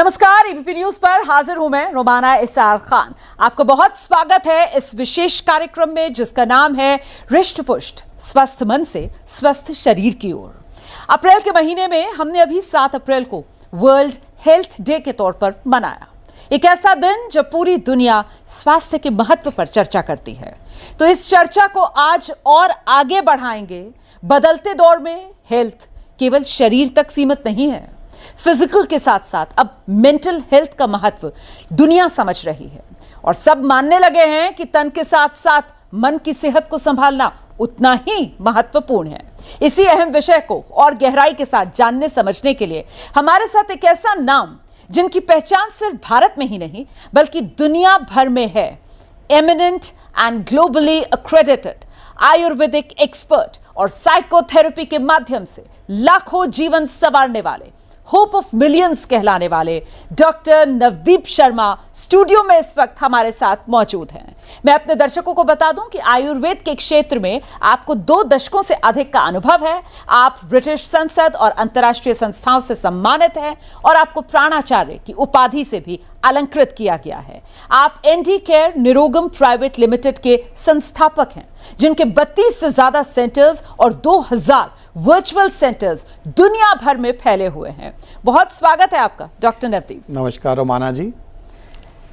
नमस्कार, ABP news पर हाजिर हूं मैं रोमाना इसार खान। आपको बहुत स्वागत है इस विशेष कार्यक्रम में जिसका नाम है रिष्ट पुष्ट, स्वस्थ मन से स्वस्थ शरीर की ओर। अप्रैल के महीने में हमने अभी 7 अप्रैल को वर्ल्ड हेल्थ डे के तौर पर मनाया। एक ऐसा दिन जब पूरी दुनिया स्वास्थ्य के महत्व पर चर्चा करती है। तो इस चर्चा को आज और आगे बढ़ाएंगे। बदलते दौर में हेल्थ केवल शरीर तक सीमित नहीं है, फिजिकल के साथ साथ अब मेंटल हेल्थ का महत्व दुनिया समझ रही है और सब मानने लगे हैं कि तन के साथ साथ मन की सेहत को संभालना उतना ही महत्वपूर्ण है। इसी अहम विषय को और गहराई के साथ जानने समझने के लिए हमारे साथ एक ऐसा नाम जिनकी पहचान सिर्फ भारत में ही नहीं बल्कि दुनिया भर में है। Eminent and globally accredited Ayurvedic expert और साइकोथेरेपी के माध्यम से लाखों जीवन संवारने वाले, होप ऑफ मिलियंस कहलाने वाले डॉक्टर नवदीप शर्मा स्टूडियो में इस वक्त हमारे साथ मौजूद हैं। मैं अपने दर्शकों को बता दूं कि आयुर्वेद के क्षेत्र में आपको 2 दशकों से अधिक का अनुभव है। आप ब्रिटिश संसद और अंतर्राष्ट्रीय संस्थाओं से सम्मानित हैं और आपको प्राणाचार्य की उपाधि से भी अलंकृत किया गया है। आप ND care Nirogam private limited के संस्थापक हैं, जिनके 32 से ज्यादा सेंटर्स और 2000 वर्चुअल सेंटर्स दुनिया भर में फैले हुए हैं। बहुत स्वागत है आपका डॉक्टर नवदीप। नमस्कार रोमाना जी।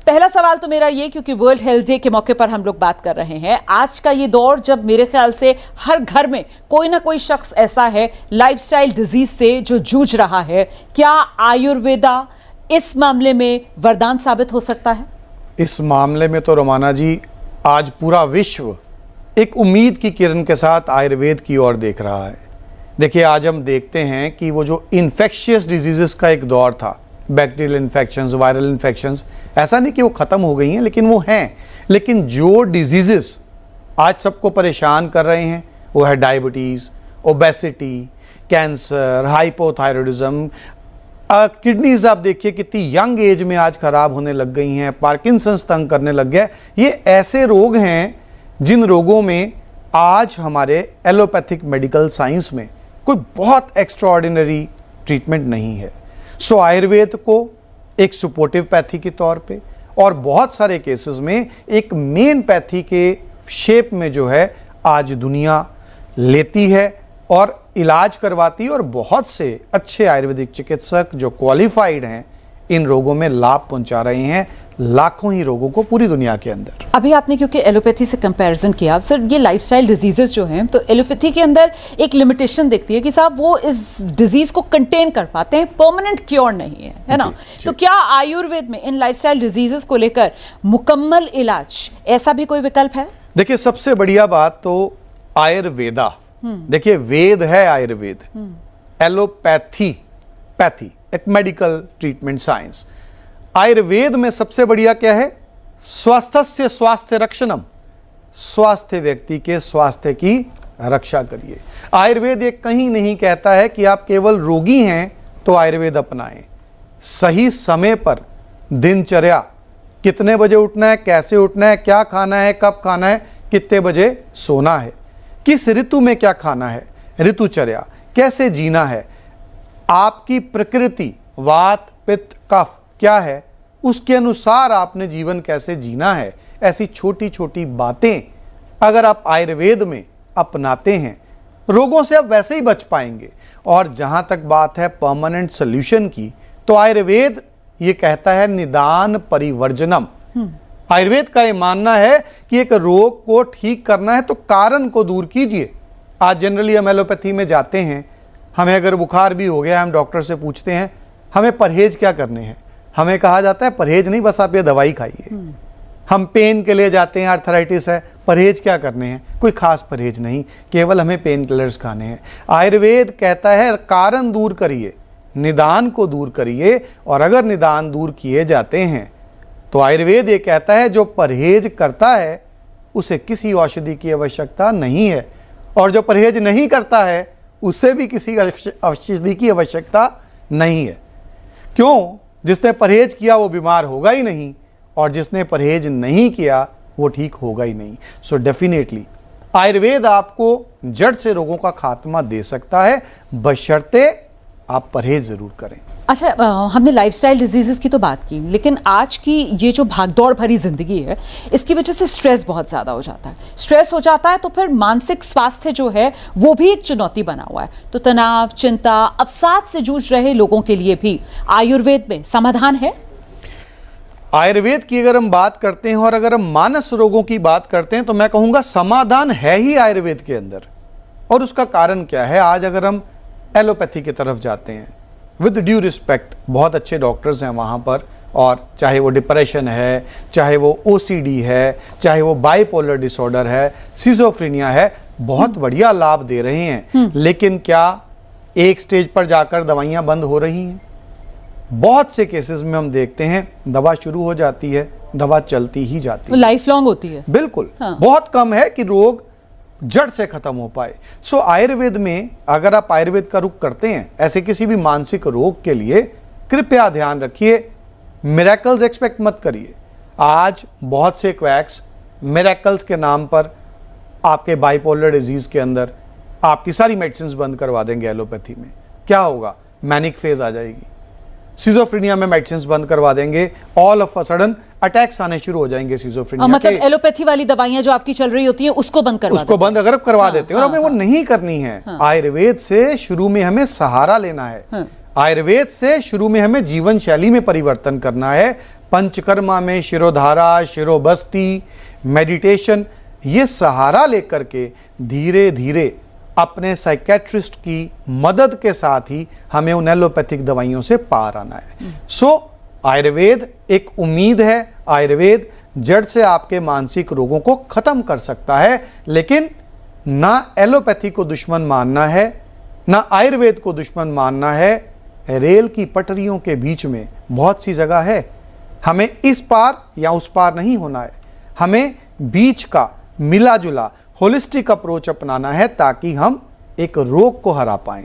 पहला सवाल तो मेरा ये, क्योंकि वर्ल्ड हेल्थ डे के मौके पर हम लोग बात कर रहे हैं, आज का ये दौर जब मेरे ख्याल से हर घर में कोई ना कोई शख्स ऐसा है लाइफस्टाइल डिजीज से जो जूझ रहा है, क्या आयुर्वेदा इस मामले में वरदान साबित हो सकता है? इस मामले में तो रोमाना जी आज पूरा विश्व एक उम्मीद की किरण के साथ आयुर्वेद की ओर देख रहा है। देखिए, आज हम देखते हैं कि वो जो इन्फेक्शियस डिजीजेस का एक दौर था, बैक्टीरियल इन्फेक्शंस, वायरल इन्फेक्शंस, ऐसा नहीं कि वो ख़त्म हो गई हैं, लेकिन वो हैं। लेकिन जो डिजीजेस आज सबको परेशान कर रहे हैं वो है diabetes, obesity, cancer, hypothyroidism. Kidneys आप देखिए कितनी यंग एज में आज ख़राब होने लग गई हैं, पार्किंसंस तंग करने लग गया। ये ऐसे रोग हैं जिन रोगों में आज हमारे एलोपैथिक मेडिकल साइंस में कोई बहुत एक्स्ट्राऑर्डिनरी ट्रीटमेंट नहीं है। सो आयुर्वेद को एक सपोर्टिव पैथी के तौर पे और बहुत सारे केसेस में एक मेन पैथी के शेप में जो है आज दुनिया लेती है और इलाज करवाती है और बहुत से अच्छे आयुर्वेदिक चिकित्सक जो क्वालिफाइड हैं इन रोगों में लाभ पहुंचा रहे हैं, लाखों ही रोगों को पूरी दुनिया के अंदर। अभी आपने क्योंकि एलोपैथी से कंपैरिजन किया, अब सर ये लाइफस्टाइल डिजीजेस जो हैं, तो एलोपैथी के अंदर एक लिमिटेशन दिखती है कि साहब वो इस डिजीज को कंटेन कर पाते हैं, परमानेंट क्योर नहीं है ना? तो क्या आयुर्वेद में इन लाइफस्टाइल डिजीजेस को लेकर मुकम्मल इलाज, ऐसा भी कोई विकल्प है? देखिए, सबसे बढ़िया बात तो आयुर्वेदा, देखिए वेद है आयुर्वेद, एलोपैथी पैथी एक मेडिकल ट्रीटमेंट साइंस। आयुर्वेद में सबसे बढ़िया क्या है? स्वास्थ्य स्वास्थ्य रक्षणम, स्वास्थ्य व्यक्ति के स्वास्थ्य की रक्षा करिए। आयुर्वेद ये कहीं नहीं कहता है कि आप केवल रोगी हैं तो आयुर्वेद अपनाएं। सही समय पर दिनचर्या, कितने बजे उठना है, कैसे उठना है, क्या खाना है, कब खाना है, कितने बजे सोना है, किस ऋतु में क्या खाना है, ऋतुचर्या, कैसे जीना है, आपकी प्रकृति वात पित्त कफ क्या है, उसके अनुसार आपने जीवन कैसे जीना है। ऐसी छोटी छोटी बातें अगर आप आयुर्वेद में अपनाते हैं, रोगों से आप वैसे ही बच पाएंगे। और जहां तक बात है परमानेंट सॉल्यूशन की, तो आयुर्वेद ये कहता है निदान परिवर्जनम। आयुर्वेद का ये मानना है कि एक रोग को ठीक करना है तो कारण को दूर कीजिए। आज जनरली हम एलोपैथी में जाते हैं, हमें अगर बुखार भी हो गया, हम डॉक्टर से पूछते हैं हमें परहेज क्या करने हैं, हमें कहा जाता है परहेज नहीं, बस आप ये दवाई खाइए। हम पेन के लिए जाते हैं, आर्थराइटिस है, परहेज क्या करने हैं, कोई खास परहेज नहीं, केवल हमें पेन किलर्स खाने हैं। आयुर्वेद कहता है कारण दूर करिए, निदान को दूर करिए। और अगर निदान दूर किए जाते हैं तो आयुर्वेद ये कहता है जो परहेज करता है उसे किसी औषधि की आवश्यकता नहीं है, और जो परहेज नहीं करता है उसे भी किसी औषधि की आवश्यकता नहीं है। क्यों? जिसने परहेज किया वो बीमार होगा ही नहीं, और जिसने परहेज नहीं किया वो ठीक होगा ही नहीं। सो डेफिनेटली आयुर्वेद आपको जड़ से रोगों का खात्मा दे सकता है, बशर्ते आप परहेज ज़रूर करें। अच्छा, हमने लाइफस्टाइल डिजीज़ेस की तो बात की, लेकिन आज की ये जो भागदौड़ भरी ज़िंदगी है, इसकी वजह से स्ट्रेस बहुत ज़्यादा हो जाता है। स्ट्रेस हो जाता है तो फिर मानसिक स्वास्थ्य जो है वो भी एक चुनौती बना हुआ है। तो तनाव, चिंता, अवसाद से जूझ रहे लोगों के लिए भी आयुर्वेद में समाधान है? आयुर्वेद की अगर हम बात करते हैं और अगर हम मानस रोगों की बात करते हैं तो मैं कहूँगा समाधान है ही आयुर्वेद के अंदर। और उसका कारण क्या है? आज अगर हम एलोपैथी की तरफ जाते हैं, विद ड्यू रिस्पेक्ट, बहुत अच्छे डॉक्टर्स हैं वहाँ पर, और चाहे वो डिप्रेशन है, चाहे वो ओसीडी है, चाहे वो बाइपोलर डिसऑर्डर है, सिजोफ्रेनिया है, बहुत बढ़िया लाभ दे रहे हैं। लेकिन क्या एक स्टेज पर जाकर दवाइयाँ बंद हो रही हैं? बहुत से केसेस में हम देखते हैं दवा शुरू हो जाती है, दवा चलती ही जाती है, लाइफ लॉन्ग होती है। बिल्कुल। हाँ। बहुत कम है कि रोग जड़ से खत्म हो पाए। सो आयुर्वेद में अगर आप आयुर्वेद का रुख करते हैं ऐसे किसी भी मानसिक रोग के लिए, कृपया ध्यान रखिए, मिरेकल्स एक्सपेक्ट मत करिए। आज बहुत से क्वैक्स मिरेकल्स के नाम पर आपके बाइपोलर डिजीज के अंदर आपकी सारी मेडिसिन बंद करवा देंगे। एलोपैथी में क्या होगा? मैनिक फेज आ जाएगी। सिजोफ्रेनिया में मेडिसिन बंद करवा देंगे, all of a sudden attacks आने शुरू हो जाएंगे सिजोफ्रेनिया के। मतलब एलोपैथी वाली दवाइयां जो आपकी चल रही होती हैं उसको बंद करवा उसको बंद अगर करवा देते हैं, और हमें वो हाँ। नहीं करनी है। आयुर्वेद से शुरू में हमें सहारा लेना है। आयुर्वेद से शुरू में हमें जीवन शैली में परिवर्तन करना है। पंचकर्मा में शिरोधारा, शिरोबस्ती, मेडिटेशन, ये सहारा लेकर के धीरे धीरे अपने साइकेट्रिस्ट की मदद के साथ ही हमें उन एलोपैथिक दवाइयों से पार आना है। सो आयुर्वेद एक उम्मीद है। आयुर्वेद जड़ से आपके मानसिक रोगों को खत्म कर सकता है। लेकिन ना एलोपैथी को दुश्मन मानना है, ना आयुर्वेद को दुश्मन मानना है। रेल की पटरियों के बीच में बहुत सी जगह है, हमें इस पार या उस पार नहीं होना है। हमें बीच का मिला जुला होलिस्टिक अप्रोच अपनाना है ताकि हम एक रोग को हरा पाएं।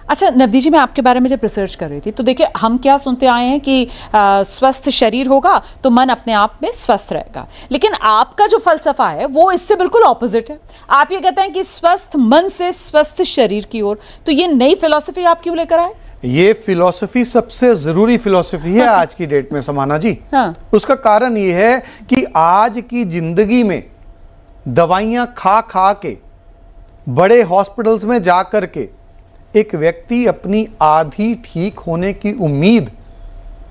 अच्छा नवदीप जी, मैं आपके बारे में जब रिसर्च कर रही थी तो देखिए हम क्या सुनते आए हैं कि स्वस्थ शरीर होगा तो मन अपने आप में स्वस्थ रहेगा, लेकिन आपका जो फलसफा है वो इससे बिल्कुल ऑपोजिट है। आप ये कहते हैं कि स्वस्थ मन से स्वस्थ शरीर की ओर। तो ये नई फिलॉसफी आप क्यों लेकर आए? ये फिलॉसफी सबसे जरूरी फिलॉसफी है आज की डेट में समाना जी। हाँ। उसका कारण ये है कि आज की जिंदगी में दवाइयां खा खा के, बड़े हॉस्पिटल्स में जा कर के एक व्यक्ति अपनी आधी ठीक होने की उम्मीद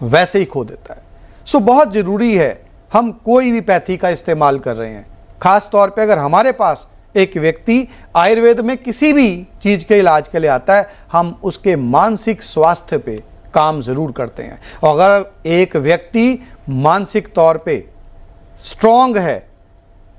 वैसे ही खो देता है। सो बहुत जरूरी है हम कोई भी पैथी का इस्तेमाल कर रहे हैं, खास तौर पे अगर हमारे पास एक व्यक्ति आयुर्वेद में किसी भी चीज के इलाज के लिए आता है, हम उसके मानसिक स्वास्थ्य पे काम जरूर करते हैं। और अगर एक व्यक्ति मानसिक तौर पे स्ट्रांग है,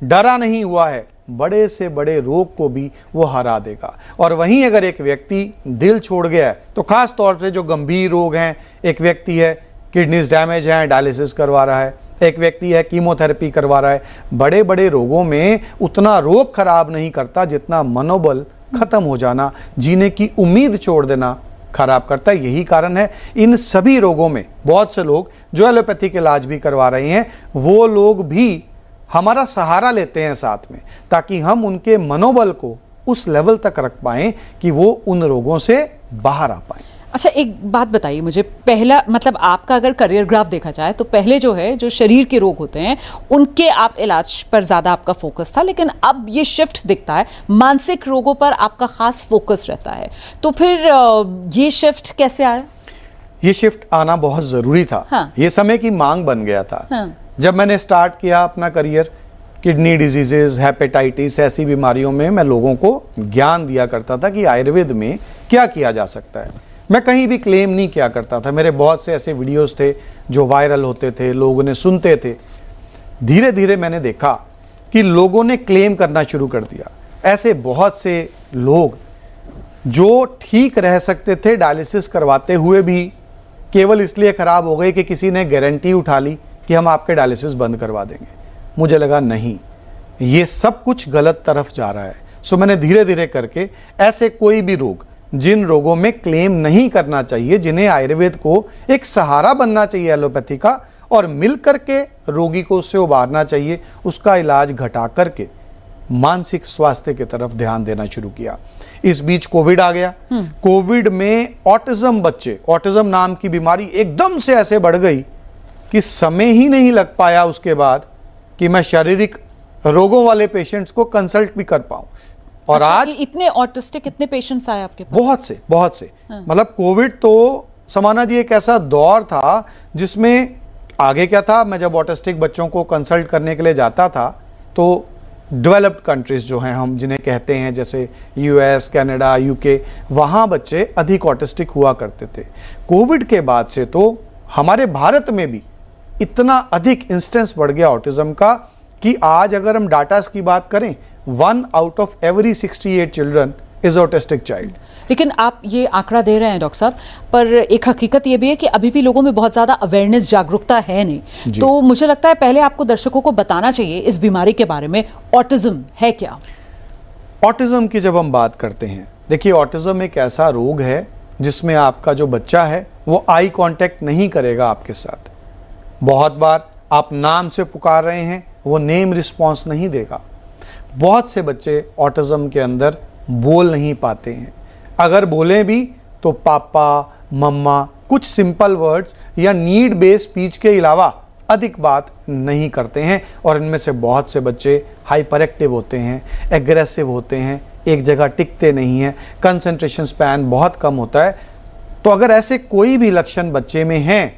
डरा नहीं हुआ है, बड़े से बड़े रोग को भी वो हरा देगा। और वहीं अगर एक व्यक्ति दिल छोड़ गया है, तो खास तौर पे जो गंभीर रोग हैं, एक व्यक्ति है किडनीज डैमेज है, डायलिसिस करवा रहा है, एक व्यक्ति है कीमोथेरेपी करवा रहा है, बड़े बड़े रोगों में उतना रोग खराब नहीं करता जितना मनोबल खत्म हो जाना, जीने की उम्मीद छोड़ देना खराब करता है। यही कारण है इन सभी रोगों में बहुत से लोग जो एलोपैथिक इलाज भी करवा रहे हैं, वो लोग भी हमारा सहारा लेते हैं साथ में, ताकि हम उनके मनोबल को उस लेवल तक रख पाएं कि वो उन रोगों से बाहर आ पाएं। अच्छा एक बात बताइए मुझे, पहला मतलब आपका अगर करियर ग्राफ देखा जाए तो पहले जो है जो शरीर के रोग होते हैं उनके आप इलाज पर ज़्यादा आपका फोकस था, लेकिन अब ये शिफ्ट दिखता है, मानसिक रोगों पर आपका खास फोकस रहता है। तो फिर ये शिफ्ट कैसे आया? ये शिफ्ट आना बहुत ज़रूरी था। हाँ। ये समय की मांग बन गया था। हाँ। जब मैंने स्टार्ट किया अपना करियर, किडनी डिजीजेज, हेपेटाइटिस, ऐसी बीमारियों में मैं लोगों को ज्ञान दिया करता था कि आयुर्वेद में क्या किया जा सकता है। मैं कहीं भी क्लेम नहीं किया करता था। मेरे बहुत से ऐसे वीडियोस थे जो वायरल होते थे, लोगों ने सुनते थे। धीरे धीरे मैंने देखा कि लोगों ने क्लेम करना शुरू कर दिया। ऐसे बहुत से लोग जो ठीक रह सकते थे डायलिसिस करवाते हुए भी केवल इसलिए खराब हो गए कि किसी ने गारंटी उठा ली कि हम आपके डायलिसिस बंद करवा देंगे। मुझे लगा नहीं, ये सब कुछ गलत तरफ जा रहा है। सो मैंने धीरे धीरे करके ऐसे कोई भी रोग, जिन रोगों में क्लेम नहीं करना चाहिए, जिन्हें आयुर्वेद को एक सहारा बनना चाहिए एलोपैथी का, और मिल करके रोगी को उससे उबारना चाहिए, उसका इलाज घटा करके मानसिक स्वास्थ्य की तरफ ध्यान देना शुरू किया। इस बीच कोविड आ गया। कोविड में ऑटिज्म बच्चे, ऑटिज्म नाम की बीमारी एकदम से ऐसे बढ़ गई कि समय ही नहीं लग पाया उसके बाद कि मैं शारीरिक रोगों वाले पेशेंट्स को कंसल्ट भी कर पाऊं। और अच्छा, आज इतने ऑटिस्टिक कितने पेशेंट्स आए आपके पास? बहुत से मतलब कोविड तो समाना जी एक ऐसा दौर था जिसमें आगे क्या था, मैं जब ऑटिस्टिक बच्चों को कंसल्ट करने के लिए जाता था तो डेवलप्ड कंट्रीज जो हैं हम जिन्हें कहते हैं, जैसे यूएस, कनाडा, यूके, वहाँ बच्चे अधिक ऑटिस्टिक हुआ करते थे। कोविड के बाद से तो हमारे भारत में भी इतना अधिक इंस्टेंस बढ़ गया ऑटिज्म का कि आज अगर हम डाटास की बात करें, 1 out of every 68 children is autistic child. लेकिन आप ये आंकड़ा दे रहे हैं डॉक्टर साहब, पर एक हकीकत ये भी है कि अभी भी लोगों में बहुत ज़्यादा अवेयरनेस, जागरूकता है नहीं। तो मुझे लगता है पहले आपको दर्शकों को बताना चाहिए इस बीमारी के बारे में, ऑटिज्म है क्या? ऑटिज्म की जब हम बात करते हैं, देखिए ऑटिज्म एक ऐसा रोग है जिसमें आपका जो बच्चा है वो आई कांटेक्ट नहीं करेगा आपके साथ। बहुत बार आप नाम से पुकार रहे हैं, वो नेम रिस्पॉन्स नहीं देगा। बहुत से बच्चे ऑटिज्म के अंदर बोल नहीं पाते हैं, अगर बोले भी तो पापा, मम्मा, कुछ सिंपल वर्ड्स या नीड बेस्ड स्पीच के अलावा अधिक बात नहीं करते हैं। और इनमें से बहुत से बच्चे हाइपर एक्टिव होते हैं, एग्रेसिव होते हैं, एक जगह टिकते नहीं हैं, कंसंट्रेशन स्पैन बहुत कम होता है। तो अगर ऐसे कोई भी लक्षण बच्चे में हैं,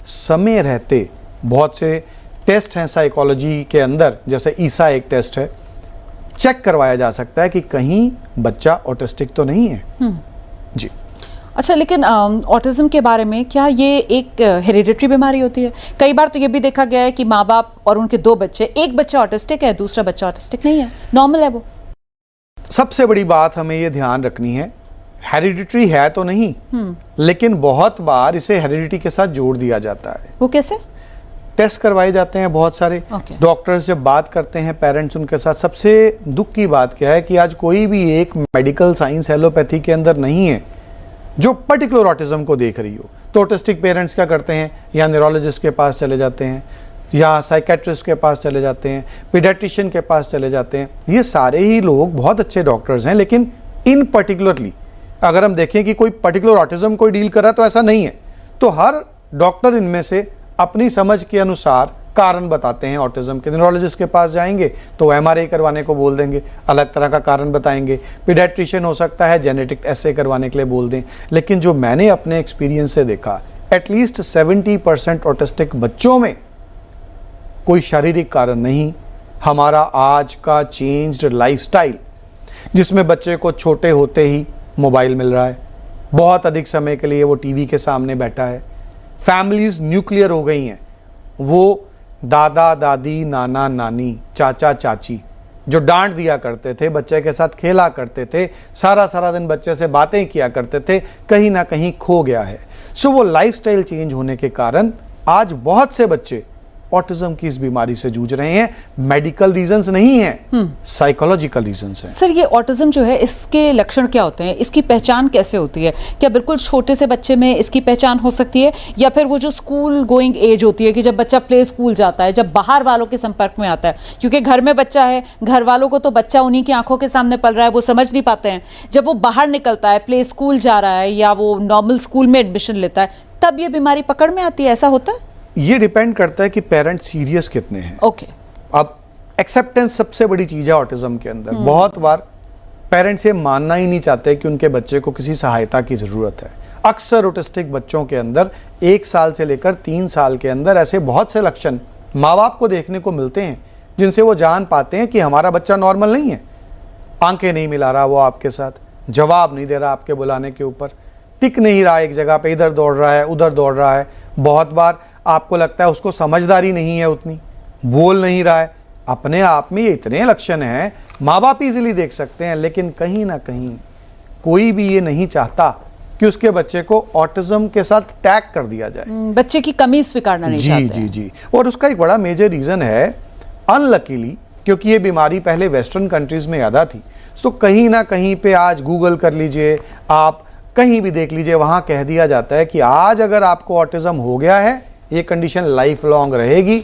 समय रहते बहुत से टेस्ट हैं साइकोलॉजी के अंदर, जैसे ईसा एक टेस्ट है, चेक करवाया जा सकता है कि कहीं बच्चा ऑटिस्टिक तो नहीं है। जी। अच्छा, लेकिन ऑटिज्म के बारे में क्या ये एक हेरिडिटरी बीमारी होती है? कई बार तो ये भी देखा गया है कि माँ बाप और उनके 2 बच्चे, एक बच्चा ऑटिस्टिक है, दूसरा बच्चा ऑटिस्टिक नहीं है, नॉर्मल है वो। सबसे बड़ी बात हमें ये ध्यान रखनी है, हेरिडिटरी है तो नहीं, लेकिन बहुत बार इसे हेरिडिटी के साथ जोड़ दिया जाता है। वो कैसे? टेस्ट करवाए जाते हैं बहुत सारे। डॉक्टर्स जब बात करते हैं पेरेंट्स उनके साथ, सबसे दुख की बात क्या है कि आज कोई भी एक मेडिकल साइंस एलोपैथी के अंदर नहीं है जो पर्टिकुलर ऑटिज्म को देख रही हो। तो ऑटिस्टिक पेरेंट्स क्या करते हैं, या न्यूरोलॉजिस्ट के पास चले जाते हैं, या साइकेट्रिस्ट के पास चले जाते हैं, पीडियाट्रिशियन के पास चले जाते हैं। ये सारे ही लोग बहुत अच्छे डॉक्टर्स हैं, लेकिन इन पर्टिकुलरली अगर हम देखें कि कोई पर्टिकुलर ऑटिज्म कोई डील कर रहा है तो ऐसा नहीं है। तो हर डॉक्टर इनमें से अपनी समझ के अनुसार कारण बताते हैं। ऑटिज्म के न्यूरोलॉजिस्ट के पास जाएंगे तो एमआरआई करवाने को बोल देंगे, अलग तरह का कारण बताएंगे। पीडियाट्रिशियन हो सकता है जेनेटिक एसे करवाने के लिए बोल दें। लेकिन जो मैंने अपने एक्सपीरियंस से देखा, एटलीस्ट 70% ऑटिस्टिक बच्चों में कोई शारीरिक कारण नहीं, हमारा आज का चेंज्ड लाइफस्टाइल जिसमें बच्चे को छोटे होते ही मोबाइल मिल रहा है, बहुत अधिक समय के लिए वो टीवी के सामने बैठा है, फैमिलीज न्यूक्लियर हो गई हैं, वो दादा दादी, नाना नानी, चाचा चाची जो डांट दिया करते थे, बच्चे के साथ खेला करते थे, सारा दिन बच्चे से बातें किया करते थे, कहीं ना कहीं खो गया है। सो वो लाइफस्टाइल चेंज होने के कारण आज बहुत से बच्चे ऑटिज्म की इस बीमारी से जूझ रहे हैं। मेडिकल रीजंस नहीं है, साइकोलॉजिकल रीजंस हैं। सर, ये ऑटिज्म जो है, इसके लक्षण क्या होते हैं, इसकी पहचान कैसे होती है? क्या बिल्कुल छोटे से बच्चे में इसकी पहचान हो सकती है, या फिर वो जो स्कूल गोइंग एज होती है कि जब बच्चा प्ले स्कूल जाता है, जब बाहर वालों के संपर्क में आता है? क्योंकि घर में बच्चा है, घर वालों को तो बच्चा उन्हीं की आंखों के सामने पल रहा है, वो समझ नहीं पाते हैं। जब वो बाहर निकलता है, प्ले स्कूल जा रहा है या वो नॉर्मल स्कूल में एडमिशन लेता है, तब ये बीमारी पकड़ में आती है, ऐसा होता है? ये डिपेंड करता है कि पेरेंट्स सीरियस कितने हैं। ओके। अब एक्सेप्टेंस सबसे बड़ी चीज है ऑटिज्म के अंदर। बहुत बार पेरेंट्स ये मानना ही नहीं चाहते कि उनके बच्चे को किसी सहायता की जरूरत है। अक्सर ऑटिस्टिक बच्चों के अंदर 1 साल से लेकर 3 साल के अंदर ऐसे बहुत से लक्षण माँ बाप को देखने को मिलते हैं जिनसे वो जान पाते हैं कि हमारा बच्चा नॉर्मल नहीं है। आंखें नहीं मिला रहा वो आपके साथ, जवाब नहीं दे रहा आपके बुलाने के ऊपर, टिक नहीं रहा एक जगह पे, इधर दौड़ रहा है उधर दौड़ रहा है। बहुत बार आपको लगता है उसको समझदारी नहीं है उतनी, बोल नहीं रहा है। अपने आप में ये इतने लक्षण हैं, माँ बाप इजीली देख सकते हैं, लेकिन कहीं ना कहीं कोई भी ये नहीं चाहता कि उसके बच्चे को ऑटिज्म के साथ टैग कर दिया जाए। बच्चे की कमी स्वीकारना नहीं चाहते हैं। जी। और उसका एक बड़ा मेजर रीजन है, अनलकीली, क्योंकि ये बीमारी पहले वेस्टर्न कंट्रीज में ज़्यादा थी। तो कहीं ना कहीं पे आज गूगल कर लीजिए, आप कहीं भी देख लीजिए, वहाँ कह दिया जाता है कि आज अगर आपको ऑटिज्म हो गया है, ये कंडीशन लाइफ लॉन्ग रहेगी,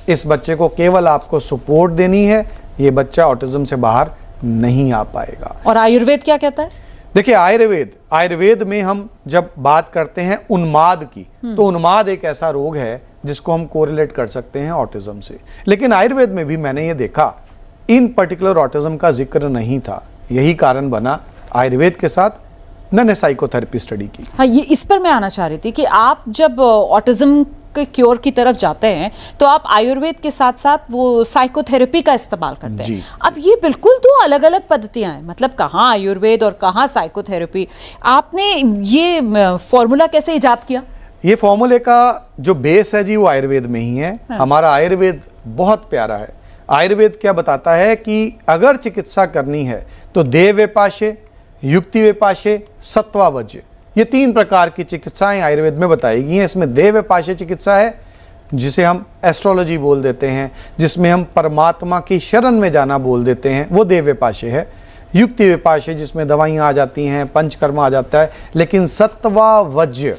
इस बच्चे को केवल आपको सपोर्ट देनी है, ये बच्चा ऑटिज्म से बाहर नहीं आ पाएगा। और आयुर्वेद क्या कहता है? देखिए, आयुर्वेद में हम जब बात करते हैं उन्माद की, तो उन्माद एक ऐसा रोग है जिसको हम कोरिलेट कर सकते हैं ऑटिज्म से। लेकिन आयुर्वेद में भी मैंने ये देखा, इन पर्टिकुलर ऑटिज्म का जिक्र नहीं था। यही कारण बना आयुर्वेद के साथ मैंने साइकोथेरेपी स्टडी की। हाँ, ये इस पर मैं आना चाह रही थी कि आप जब ऑटिज्म के क्योर की तरफ जाते हैं तो आप आयुर्वेद के साथ साथ वो साइकोथेरेपी का इस्तेमाल करते हैं। अब ये बिल्कुल दो अलग अलग पद्धतियां हैं, मतलब कहाँ आयुर्वेद और कहाँ साइकोथेरेपी। आपने ये फॉर्मूला कैसे इजाद किया? ये फॉर्मूले का जो बेस है जी वो आयुर्वेद में ही है। हाँ। हमारा आयुर्वेद बहुत प्यारा है। आयुर्वेद क्या बताता है कि अगर चिकित्सा करनी है तो देव विपाशे, युक्ति विपाशे, सत्वावज्य, ये 3 प्रकार की चिकित्साएं आयुर्वेद में बताई गई हैं। इसमें देव विपाशे चिकित्सा है जिसे हम एस्ट्रोलॉजी बोल देते हैं, जिसमें हम परमात्मा की शरण में जाना बोल देते हैं, वो देव विपाशे है। युक्ति विपाशे जिसमें दवाइयाँ आ जाती हैं, पंचकर्म आ जाता है। लेकिन सत्वावज्य,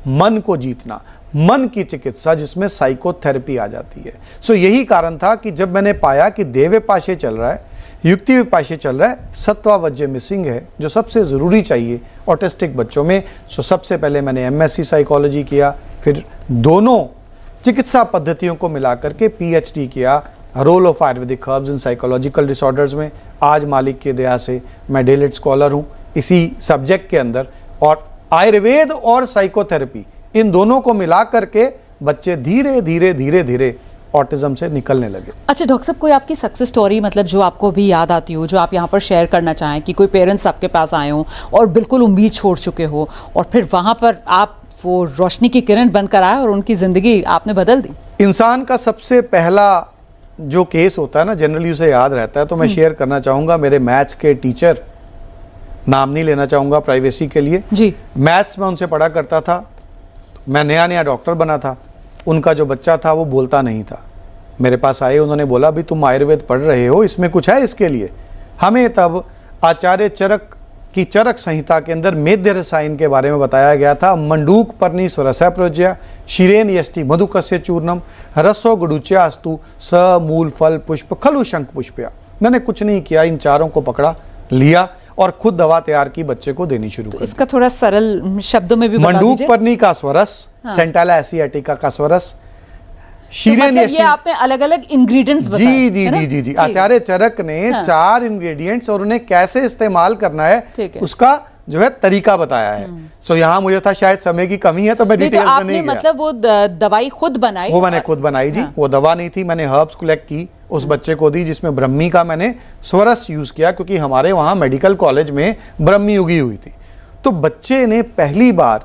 मन को जीतना, मन की चिकित्सा जिसमें साइकोथेरेपी आ जाती है। सो यही कारण था कि जब मैंने पाया कि देव विपाशे चल रहा है, युक्ति विपाशे चल रहा है, सत्वावज्य मिसिंग है जो सबसे ज़रूरी चाहिए ऑटिस्टिक बच्चों में। सो सबसे पहले मैंने एमएससी साइकोलॉजी किया, फिर दोनों चिकित्सा पद्धतियों को मिलाकर के पीएचडी किया, role of ayurvedic herbs in psychological disorders में। आज मालिक की दया से मैं डेलेट स्कॉलर हूँ इसी सब्जेक्ट के अंदर। और आयुर्वेद और साइकोथेरेपी, इन दोनों को मिला करके बच्चे धीरे धीरे धीरे धीरे ऑटिज्म से निकलने लगे। अच्छा डॉक्टर साहब, कोई आपकी सक्सेस स्टोरी, मतलब जो आपको भी याद आती हो, जो आप यहाँ पर शेयर करना चाहें कि कोई पेरेंट्स आपके पास आए हों और बिल्कुल उम्मीद छोड़ चुके हो और फिर वहाँ पर आप वो रोशनी की किरण बनकर आए और उनकी ज़िंदगी आपने बदल दी? इंसान का सबसे पहला जो केस होता है ना, जनरली उसे याद रहता है, तो मैं शेयर करना चाहूँगा। मेरे मैथ्स के टीचर, नाम नहीं लेना चाहूँगा प्राइवेसी के लिए जी, मैथ्स में उनसे पढ़ा करता था। मैं नया नया डॉक्टर बना था। उनका जो बच्चा था वो बोलता नहीं था। मेरे पास आए, उन्होंने बोला भी तुम आयुर्वेद पढ़ रहे हो, इसमें कुछ है इसके लिए। हमें तब आचार्य चरक की चरक संहिता के अंदर मेद्य रसायन के बारे में बताया गया था। मंडूक पर्णी स्वरस प्रज्ञा शिरेन यष्टि मधुकस्य चूर्णम रसो गुडुच्यास्तु स मूल फल पुष्प खलु शंख पुष्पया। मैंने कुछ नहीं किया, इन चारों को पकड़ा लिया और खुद दवा तैयार की, बच्चे को देनी शुरू कर। इसका थोड़ा सरल शब्दों में भी बता दीजिए। मंडूक पर्णी का स्वरस, सेंटाला एसियाटिका का स्वरस, तो मतलब ये आपने अलग अलग इंग्रेडिएंट्स बताए। जी जी जी जी जी आचार्य चरक ने 4 इंग्रेडिएंट्स और उन्हें कैसे इस्तेमाल करना है उसका जो है तरीका बताया है। सो यहाँ मुझे था शायद समय की कमी है तो मैं डिटेल्स में नहीं गया। मतलब वो दवाई खुद बनाई? वो मैंने खुद बनाई जी। वो दवा नहीं थी, मैंने हर्ब्स कलेक्ट की, उस बच्चे को दी, जिसमें ब्रह्मी का मैंने स्वरस यूज किया क्योंकि हमारे वहाँ मेडिकल कॉलेज में ब्रह्मी उगी हुई थी। तो बच्चे ने पहली बार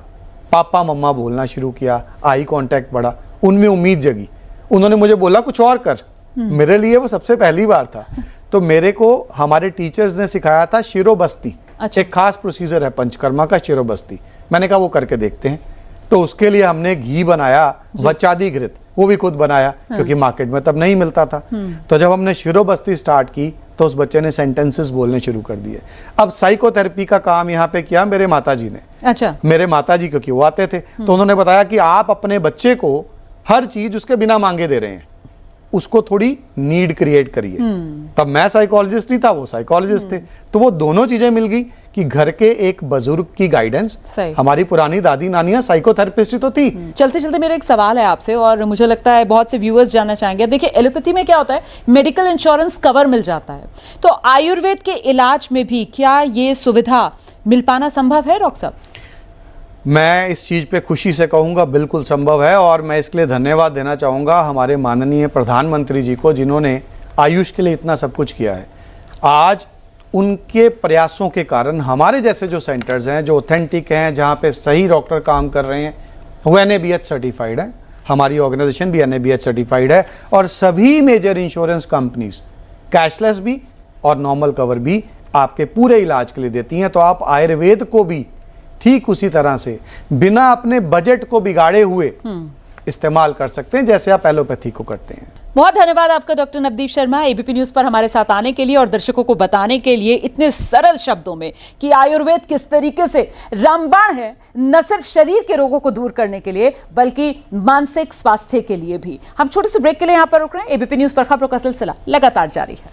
पापा मम्मा बोलना शुरू किया, आई कांटेक्ट बढ़ा, उनमें उम्मीद जगी। उन्होंने मुझे बोला कुछ और कर। मेरे लिए वो सबसे पहली बार था। तो मेरे को हमारे टीचर्स ने सिखाया था शिरोबस्ती। अच्छा। एक खास प्रोसीजर है पंचकर्मा का, शिरोबस्ती। मैंने कहा वो करके देखते हैं। तो उसके लिए हमने घी बनाया, वचादी घृत, वो भी खुद बनाया क्योंकि मार्केट में तब नहीं मिलता था। तो जब हमने शिरोबस्ती स्टार्ट की तो उस बच्चे ने सेंटेंसेस बोलने शुरू कर दिए। अब साइकोथेरेपी का काम यहाँ पे किया मेरे माताजी ने। अच्छा। मेरे माताजी क्योंकि वो आते थे तो उन्होंने बताया कि आप अपने बच्चे को हर चीज उसके बिना मांगे दे रहे हैं, उसको थोड़ी नीड क्रिएट करिए। तब मैं साइकोलॉजिस्ट नहीं था, वो साइकोलॉजिस्ट थे। तो वो दोनों चीजें मिल गई कि घर के एक बुजुर्ग की गाइडेंस, हमारी पुरानी दादी नानियां साइकोथेरेपिस्ट तो थी। चलते चलते मेरा एक सवाल है आपसे और मुझे लगता है बहुत से व्यूअर्स जानना चाहेंगे। देखिए एलोपैथी में क्या होता है, मेडिकल इंश्योरेंस कवर मिल जाता है, तो आयुर्वेद के इलाज में भी क्या ये सुविधा मिल पाना संभव है डॉक्टर साहब? मैं इस चीज़ पे खुशी से कहूँगा बिल्कुल संभव है और मैं इसके लिए धन्यवाद देना चाहूँगा हमारे माननीय प्रधानमंत्री जी को, जिन्होंने आयुष के लिए इतना सब कुछ किया है। आज उनके प्रयासों के कारण हमारे जैसे जो सेंटर्स हैं, जो ऑथेंटिक हैं, जहाँ पे सही डॉक्टर काम कर रहे हैं, वो NABH सर्टिफाइड है। हमारी ऑर्गेनाइजेशन भी NABH सर्टिफाइड है और सभी मेजर इंश्योरेंस कंपनीज कैशलेस भी और नॉर्मल कवर भी आपके पूरे इलाज के लिए देती हैं। तो आप आयुर्वेद को भी ठीक उसी तरह से बिना अपने बजट को बिगाड़े हुए इस्तेमाल कर सकते हैं जैसे आप एलोपैथी को करते हैं। बहुत धन्यवाद आपका doctor Navdeep Sharma, ABP news पर हमारे साथ आने के लिए और दर्शकों को बताने के लिए इतने सरल शब्दों में कि आयुर्वेद किस तरीके से रामबाण है, न सिर्फ शरीर के रोगों को दूर करने के लिए बल्कि मानसिक स्वास्थ्य के लिए भी। हम छोटे से ब्रेक के लिए यहां पर रुक रहे हैं। एबीपी न्यूज पर खबरों का सिलसिला लगातार जारी है।